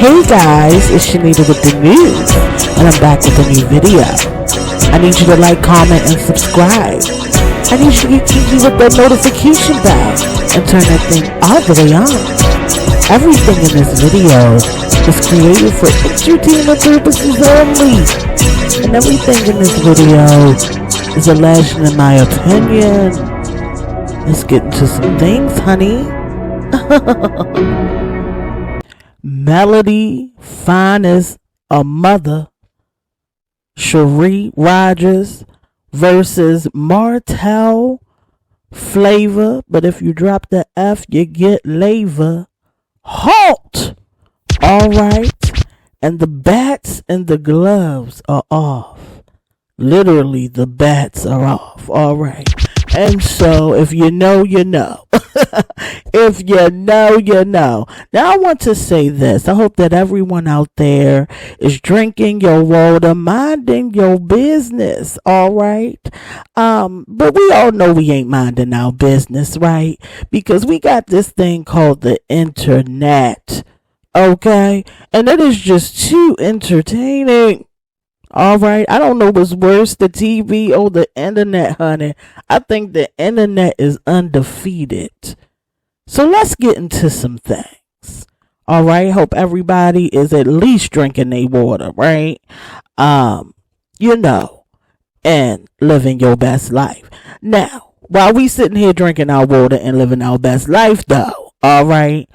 Hey guys, it's Shenita with the news, and I'm back with a new video. I need you to like, comment, and subscribe. I need you to get kinky with that notification bell and turn that thing all the way on. Everything in this video is created for entertainment purposes only, and everything in this video is alleged in my opinion. Let's get into some things, honey. Melody, fine as a mother, Sheree Rogers versus Martell Flavor, but if you drop the F, you get Lava. Holt! Alright, and the bats and the gloves are off. Literally, the bats are off. Alright. And so, if you know, you know. If you know, you know. Now, I want to say this. I hope that everyone out there is drinking your water, minding your business, all right? But we all know we ain't minding our business, right? Because we got this thing called the internet, okay? And it is just too entertaining. All right, I don't know what's worse, the TV or the internet, honey. I think the internet is undefeated. So let's get into some things. All right, hope everybody is at least drinking their water, right? You know, and living your best life. Now, while we sitting here drinking our water and living our best life, though, all right,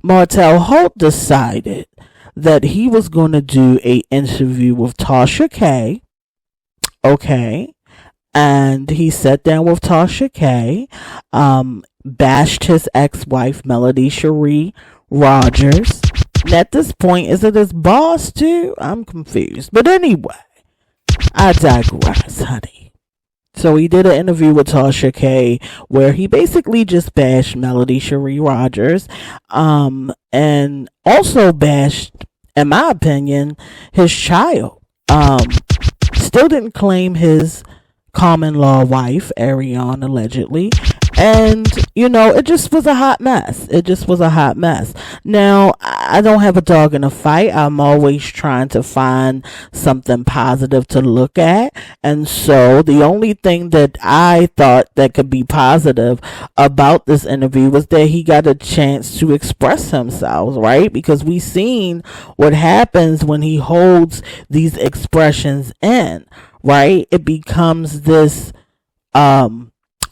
Martell Holt decided that he was going to do a interview with Tasha K. Okay. And he sat down with Tasha K. Bashed his ex-wife, Melody Sheree Rogers. And at this point, is it his boss too? I'm confused. But anyway, I digress, honey. So he did an interview with Tasha K where he basically just bashed Melody Sheree Rogers, and also bashed, in my opinion, his child. Still didn't claim his common law wife, Ariane, allegedly. And, you know, it just was a hot mess. It just was a hot mess. Now, I don't have a dog in a fight. I'm always trying to find something positive to look at. And so the only thing that I thought that could be positive about this interview was that he got a chance to express himself, right? Because we seen what happens when he holds these expressions in, right? It becomes this,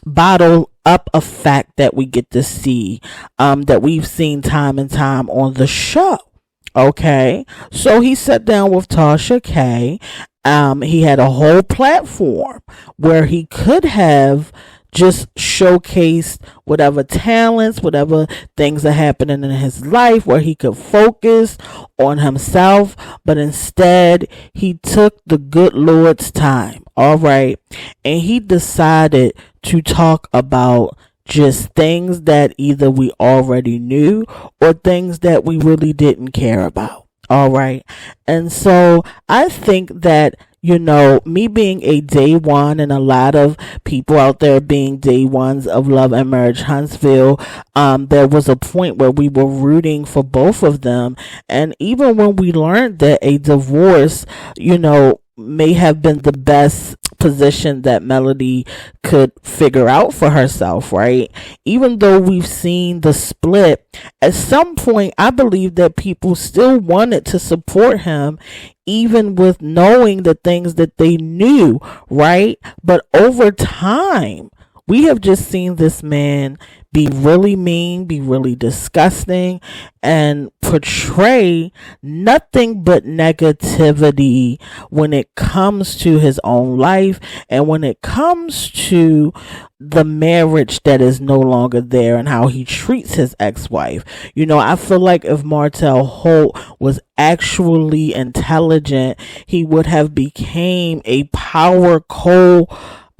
bottle up effect that we get to see, that we've seen time and time on the show. Okay, so he sat down with Tasha K. He had a whole platform where he could have just showcased whatever talents, whatever things are happening in his life, where he could focus on himself, but instead he took the good Lord's time, all right, and he decided to talk about just things that either we already knew or things that we really didn't care about, all right. And so I think that, you know, me being a day one and a lot of people out there being day ones of Love and Marriage Huntsville, there was a point where we were rooting for both of them. And even when we learned that a divorce, you know, may have been the best position that Melody could figure out for herself, right? Even though we've seen the split, at some point I believe that people still wanted to support him, even with knowing the things that they knew, right? But over time, we have just seen this man be really mean, be really disgusting, and portray nothing but negativity when it comes to his own life and when it comes to the marriage that is no longer there and how he treats his ex-wife. You know, I feel like if Martell Holt was actually intelligent, he would have became a power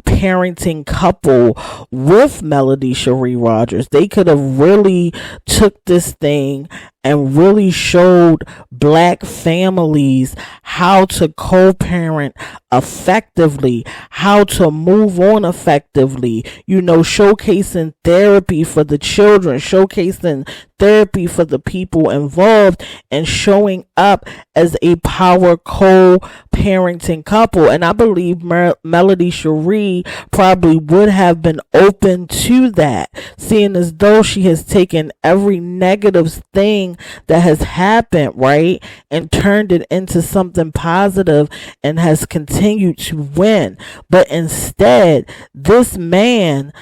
parenting couple with Melody Sheree Rogers. They could have really took this thing and really showed black families how to co-parent effectively, how to move on effectively, showcasing therapy for the children, showcasing therapy for the people involved, and showing up as a power co-parenting couple. And I believe Melody Sheree probably would have been open to that, seeing as though she has taken every negative thing that has happened, right, and turned it into something positive and has continued to win. But instead, this man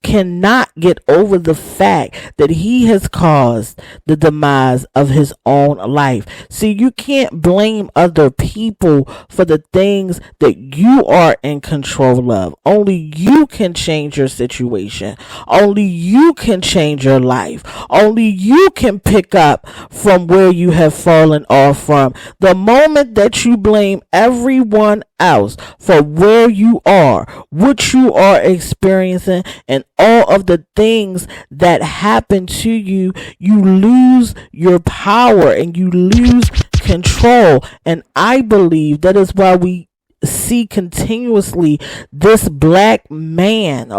cannot get over the fact that he has caused the demise of his own life. See, you can't blame other people for the things that you are in control of. Only you can change your situation. Only you can change your life. Only you can pick up from where you have fallen off from. The moment that you blame everyone else for where you are, what you are experiencing, and all of the things that happen to you, you lose your power and you lose control. And I believe that is why we see continuously this black man,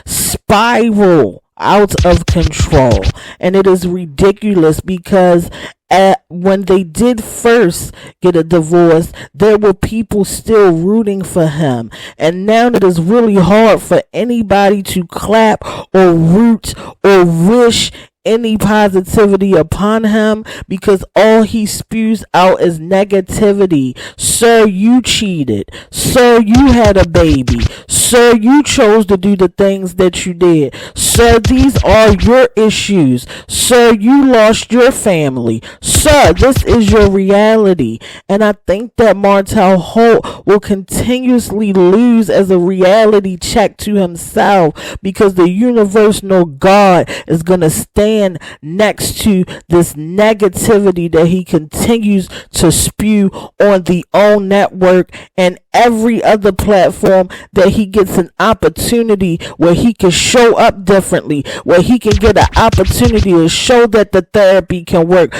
spiral out of control. And it is ridiculous because when they did first get a divorce, there were people still rooting for him. And now it is really hard for anybody to clap or root or wish any positivity upon him, because all he spews out is negativity. Sir, you cheated. Sir, you had a baby. Sir, you chose to do the things that you did. Sir, these are your issues. Sir, you lost your family. Sir, this is your reality. And I think that Martell Holt will continuously lose as a reality check to himself, because the universal God is going to stand next to this negativity that he continues to spew on the OWN network and every other platform that he gets an opportunity where he can show up differently, where he can get an opportunity to show that the therapy can work,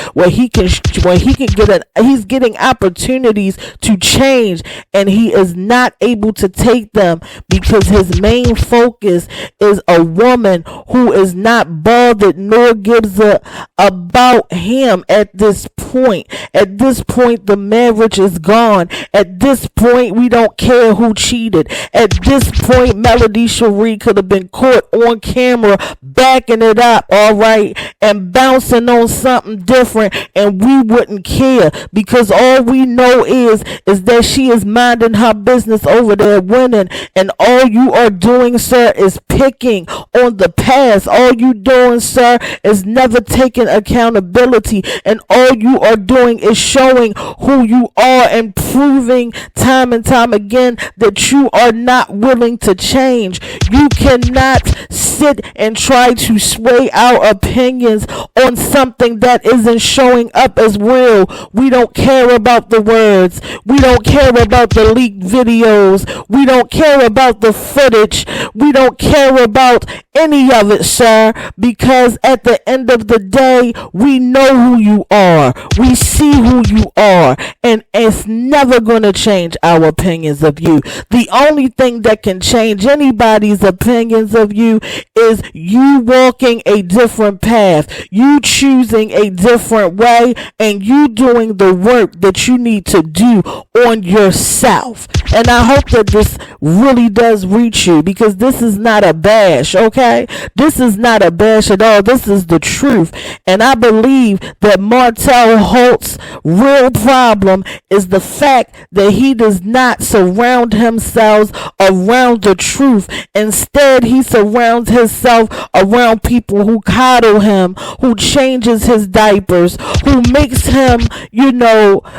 he's getting opportunities to change, and he is not able to take them because his main focus is a woman who is not bothered nor gives a about him at this point. At this point, the marriage is gone. At this point, we don't care who cheated. At this point, Melody Sheree could have been caught on camera backing it up, all right, and bouncing on something different, and we wouldn't care, because all we know is that she is minding her business over there winning, and all you are doing, sir, is picking on the past. All you doing, sir, is never taking accountability, and all you are doing is showing who you are and proving time and time again that you are not willing to change. You cannot sit and try to sway our opinions on something that isn't showing up as real. We don't care about the words. We don't care about the leaked videos. We don't care about the footage. We don't care about any of it, sir, because at the end of the day, we know who you are. We see who you are, and it's never going to change our opinions of you. The only thing that can change anybody's opinions of you is you walking a different path, you choosing a different way, and you doing the work that you need to do on yourself. And I hope that this really does reach you, because this is not a bash, okay? This is not a bash at all. This is the truth. And I believe that Martell Holt's real problem is the fact that he does not surround himself around the truth. Instead, he surrounds himself around people who coddle him, who changes his diapers, who makes him,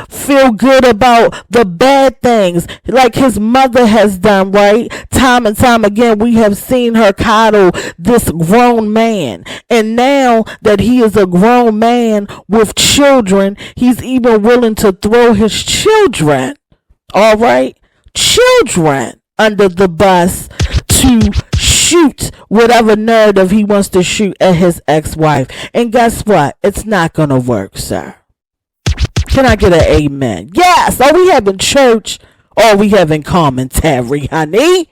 feel good about the bad things, like his mother has done, right? Time and time again, we have seen her coddle this grown man. And now that he is a grown man with children, he's even willing to throw his children, all right, children under the bus to shoot whatever narrative he wants to shoot at his ex-wife. And guess what? It's not gonna work, sir. Can I get an amen? Yes. Are we having church or are we having commentary, honey?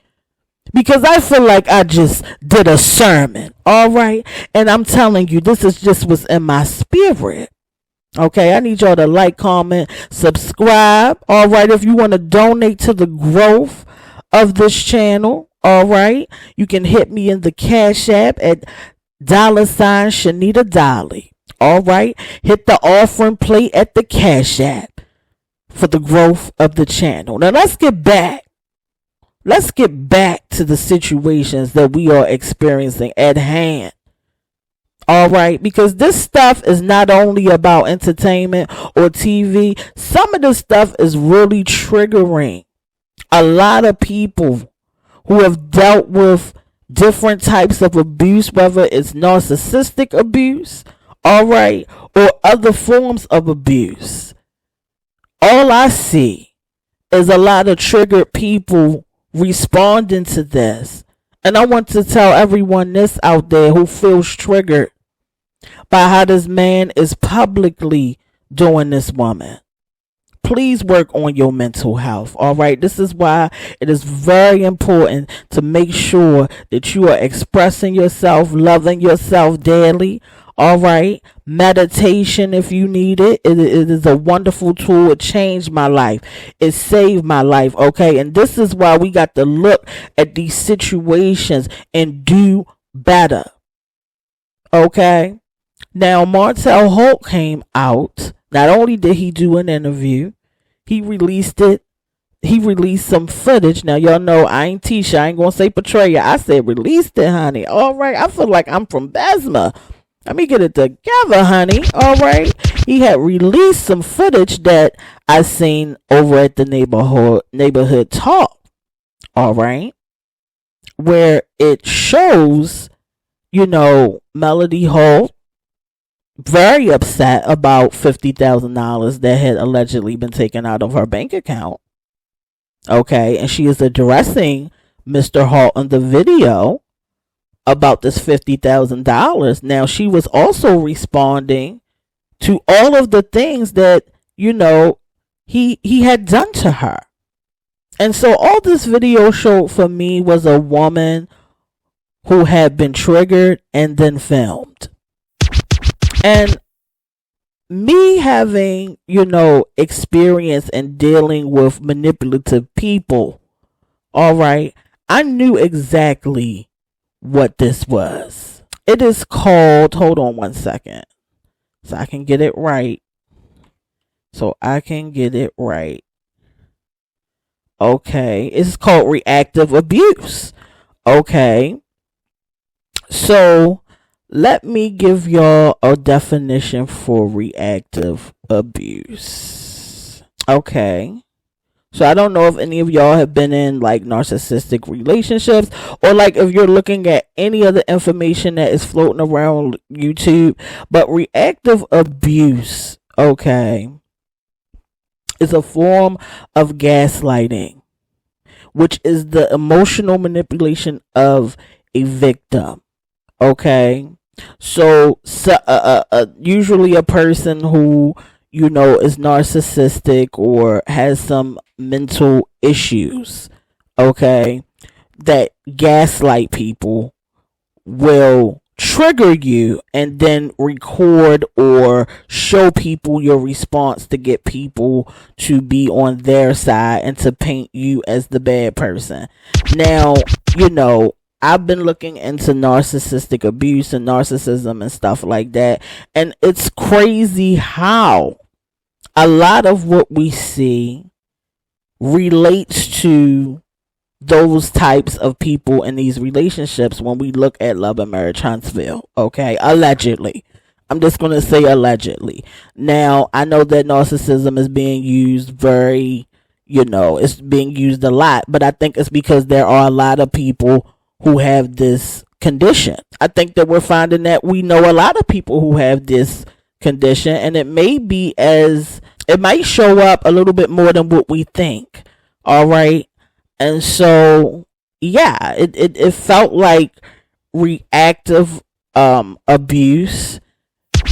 Because I feel like I just did a sermon. All right. And I'm telling you, this is just what's in my spirit. Okay, I need y'all to like, comment, subscribe. All right, if you want to donate to the growth of this channel, all right, you can hit me in the Cash App at $ShenitaDolly. All right, hit the offering plate at the Cash App for the growth of the channel. Now let's get back. Let's get back to the situations that we are experiencing at hand. All right, because this stuff is not only about entertainment or TV. Some of this stuff is really triggering a lot of people who have dealt with different types of abuse, whether it's narcissistic abuse, all right, or other forms of abuse. All I see is a lot of triggered people responding to this. And I want to tell everyone this out there who feels triggered by how this man is publicly doing this woman. Please work on your mental health. All right. This is why it is very important to make sure that you are expressing yourself, loving yourself daily. All right. Meditation, if you need it. It is a wonderful tool. It changed my life. It saved my life. Okay. And this is why we got to look at these situations and do better. Okay. Now, Martell Holt came out. Not only did he do an interview, he released it. He released some footage. Now, y'all know I ain't Tasha. I ain't going to say portray it. I said released it, honey. All right. I feel like I'm from Besma. Let me get it together, honey. All right. He had released some footage that I seen over at the neighborhood talk. All right. Where it shows, MELODYHOLT very upset about $50,000 that had allegedly been taken out of her bank account. Okay, and she is addressing Mr. Holt in the video about this $50,000. Now, she was also responding to all of the things that, he had done to her. And so all this video showed for me was a woman who had been triggered and then filmed. And me having, experience in dealing with manipulative people, all right, I knew exactly what this was. It is called, hold on one second, so I can get it right. Okay, it's called reactive abuse. Okay, so let me give y'all a definition for reactive abuse. Okay. So I don't know if any of y'all have been in like narcissistic relationships, or like if you're looking at any other information that is floating around YouTube, but reactive abuse, okay, is a form of gaslighting, which is the emotional manipulation of a victim. Okay. So usually a person who, is narcissistic or has some mental issues, okay, that gaslight people will trigger you and then record or show people your response to get people to be on their side and to paint you as the bad person. Now, I've been looking into narcissistic abuse and narcissism and stuff like that. And it's crazy how a lot of what we see relates to those types of people in these relationships when we look at Love and Marriage Huntsville. Okay, allegedly. I'm just going to say allegedly. Now, I know that narcissism is being used very, it's being used a lot. But I think it's because there are a lot of people who have this condition. I think that we're finding that we know a lot of people who have this condition, and it might show up a little bit more than what we think. All right. And so, yeah, it felt like reactive abuse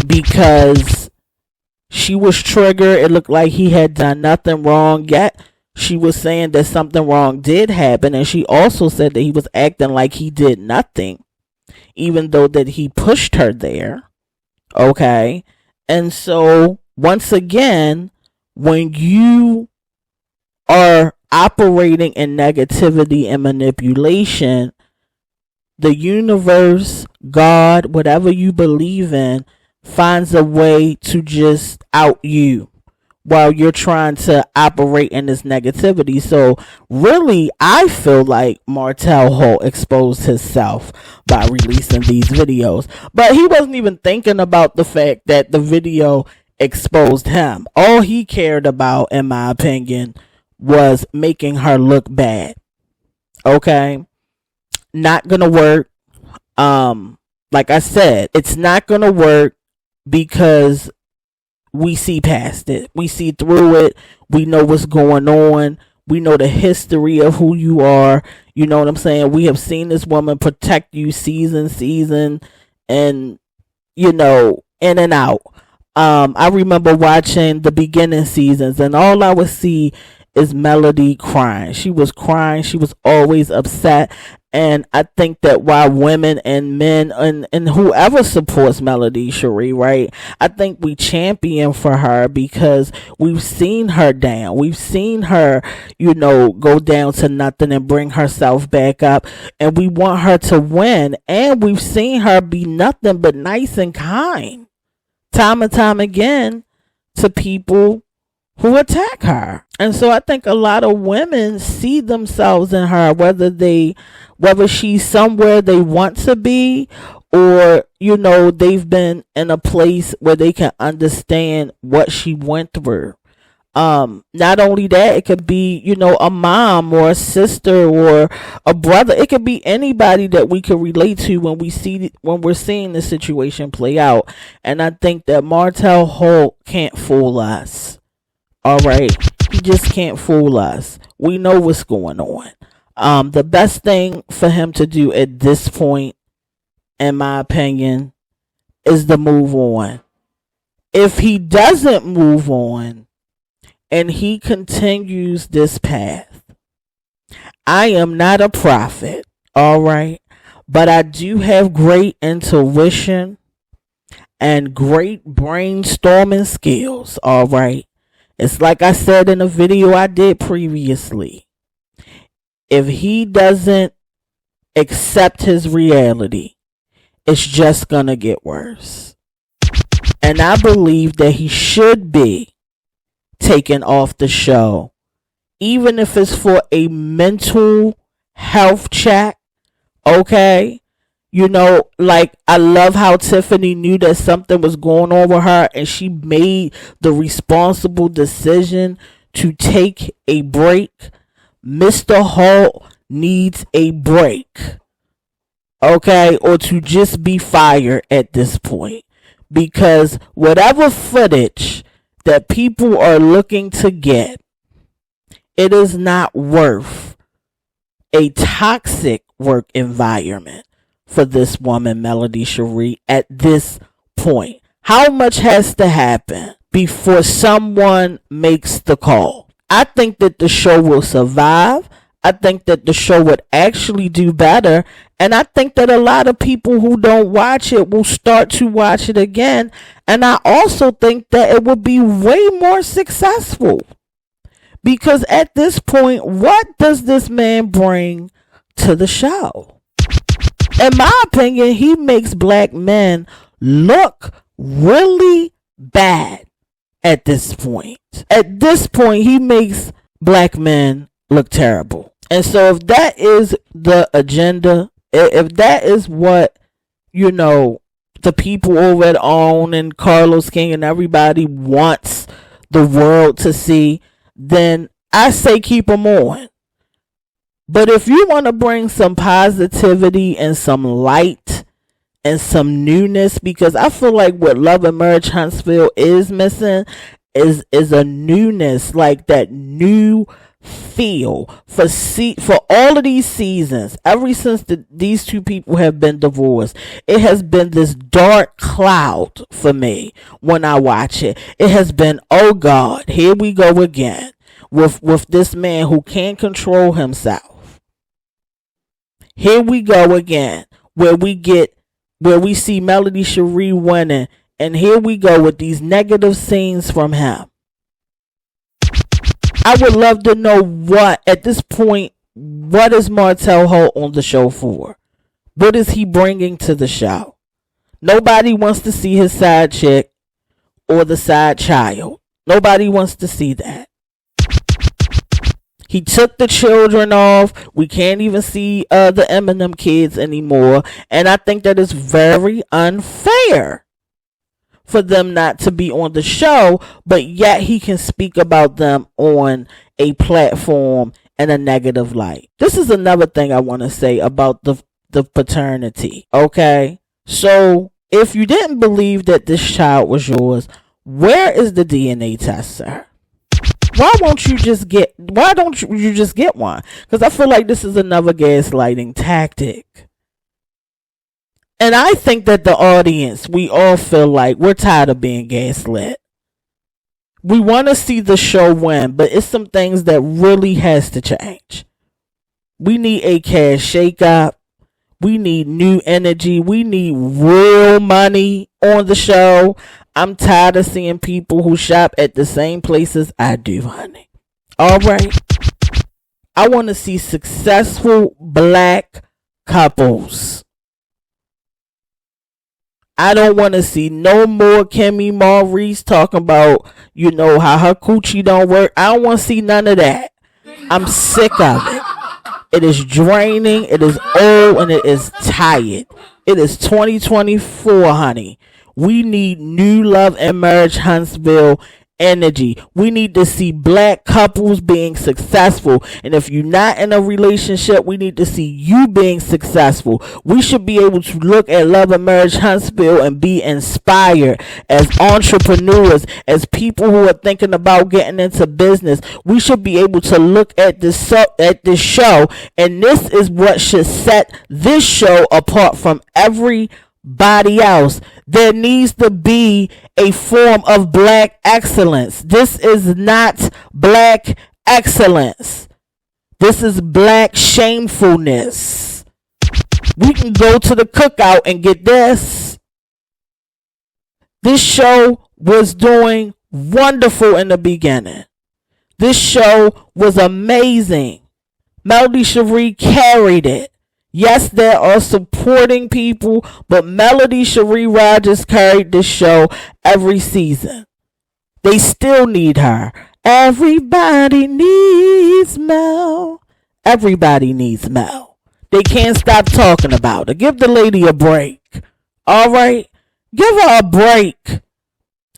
because she was triggered. It looked like he had done nothing wrong, yet she was saying that something wrong did happen, and she also said that he was acting like he did nothing, even though that he pushed her there. Okay. And so once again, when you are operating in negativity and manipulation, the universe, God, whatever you believe in, finds a way to just out you while you're trying to operate in this negativity. So really, I feel like Martell Holt exposed himself by releasing these videos. But he wasn't even thinking about the fact that the video exposed him. All he cared about, in my opinion, was making her look bad. Okay? Not gonna work. Like I said, it's not gonna work because we see past it. We see through it. We know what's going on. We know the history of who you are. You know what I'm saying? We have seen this woman protect you season, and, you know, in and out. I remember watching the beginning seasons, and all I would see is Melody crying. She was crying. She was always upset. And I think that why women and men and whoever supports Melody, Sheree, right? I think we champion for her because we've seen her down. We've seen her, you know, go down to nothing and bring herself back up. And we want her to win. And we've seen her be nothing but nice and kind, time and time again, to people who attack her. And so I think a lot of women see themselves in her, whether she's somewhere they want to be, or, you know, they've been in a place where they can understand what she went through. Not only that, it could be, you know, a mom or a sister or a brother. It could be anybody that we could relate to when we're seeing the situation play out. And I think that Martell Holt can't fool us. All right. He just can't fool us. We know what's going on. The best thing for him to do at this point, in my opinion, is to move on. If he doesn't move on and he continues this path, I am not a prophet, all right, but I do have great intuition and great brainstorming skills, all right. It's like I said in a video I did previously. If he doesn't accept his reality, it's just gonna get worse. And I believe that he should be taken off the show, even if it's for a mental health check. Okay? You know, like, I love how Tiffany knew that something was going on with her, and she made the responsible decision to take a break. Mr. Holt needs a break. Okay? Or to just be fired at this point. Because whatever footage that people are looking to get, it is not worth a toxic work environment for this woman, Melody Sheree, at this point. How much has to happen before someone makes the call? I think that the show will survive. I think that the show would actually do better. And I think that a lot of people who don't watch it will start to watch it again. And I also think that it would be way more successful. Because at this point, what does this man bring to the show? In my opinion, he makes black men look really bad at this point. At this point, he makes black men look terrible. And so if that is the agenda, if that is what, you know, the people over at OWN and Carlos King and everybody wants the world to see, then I say keep them on. But if you want to bring some positivity and some light and some newness, because I feel like what Love and Marriage Huntsville is missing is a newness, like that new feel for all of these seasons, ever since these two people have been divorced, it has been this dark cloud for me when I watch it. It has been, oh God, here we go again with this man who can't control himself. Here we go again where we see Melody Sheree winning, and here we go with these negative scenes from him. I would love to know at this point, what is Martell Holt on the show for? What is he bringing to the show? Nobody wants to see his side chick or the side child. Nobody wants to see that. He took the children off. We can't even see the Eminem kids anymore. And I think that is very unfair for them not to be on the show, but yet he can speak about them on a platform in a negative light. This is another thing I want to say about the paternity, okay? So, if you didn't believe that this child was yours, where is the DNA test, sir? Why don't you just get one? Because I feel like this is another gaslighting tactic. And I think that the audience, we all feel like we're tired of being gaslit. We want to see the show win, but it's some things that really has to change. We need a cash shakeup. We need new energy. We need real money on the show. I'm tired of seeing people who shop at the same places I do, honey. All right. I want to see successful black couples. I don't want to see no more Kimmy Maurice talking about, how her coochie don't work. I don't want to see none of that. I'm sick of it. It is draining. It is old and it is tired. It is 2024, honey. We need new love and marriage Huntsville energy. We need to see black couples being successful. And if you're not in a relationship, we need to see you being successful. We should be able to look at Love and Marriage Huntsville and be inspired as entrepreneurs, as people who are thinking about getting into business. We should be able to look at this show, and this is what should set this show apart from everybody else. There needs to be a form of black excellence. This is not black excellence. This is black shamefulness. We can go to the cookout and get this. This show was doing wonderful in the beginning. This show was amazing. Melody Sheree carried it. Yes, there are supporting people, but Melody Sheree Rogers carried this show every season. They still need her. Everybody needs Mel. Everybody needs Mel. They can't stop talking about her. Give the lady a break. All right? Give her a break.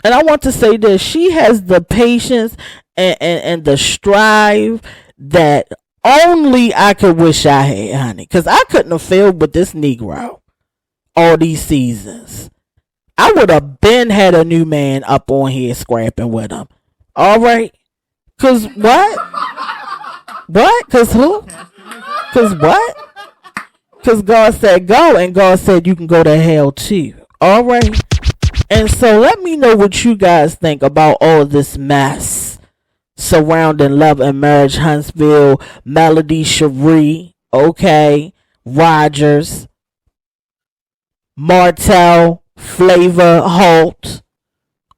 And I want to say this. She has the patience and the strive that only I could wish I had, honey. Because I couldn't have failed with this Negro all these seasons. I would have been had a new man up on here scrapping with him. All right? Because what? What? Because who? Because what? Because God said go, and God said you can go to hell too. All right? And so let me know what you guys think about all this mess surrounding Love and Marriage Huntsville, Melody Sheree, okay, Rogers, Martell Holt.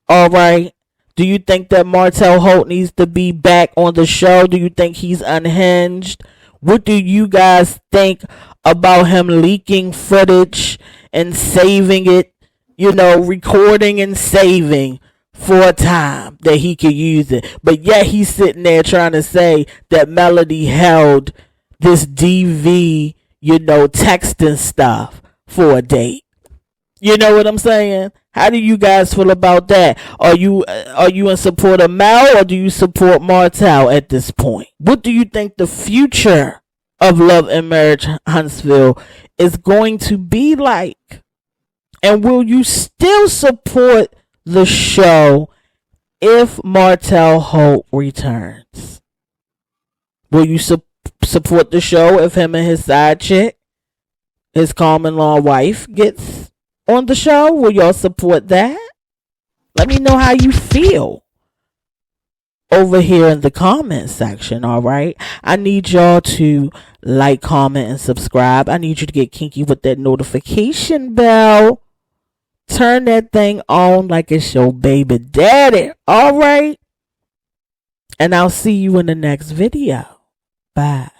All right. Do you think that Martell Holt needs to be back on the show? Do you think he's unhinged? What do you guys think about him leaking footage and saving it, recording and saving for a time that he could use it? But yet he's sitting there trying to say that Melody held this DV, texting stuff for a date. You know what I'm saying? How do you guys feel about that? Are you in support of Mel, or do you support Martell at this point? What do you think the future of Love and Marriage Huntsville is going to be like? And will you still support the show if Martell Holt returns? Will you support the show if him and his side chick, his common law wife, gets on the show? Will y'all support that? Let me know how you feel over here in the comment section, all right? I need y'all to like, comment, and subscribe. I need you to get kinky with that notification bell. Turn that thing on like it's your baby daddy, all right? And I'll see you in the next video. Bye.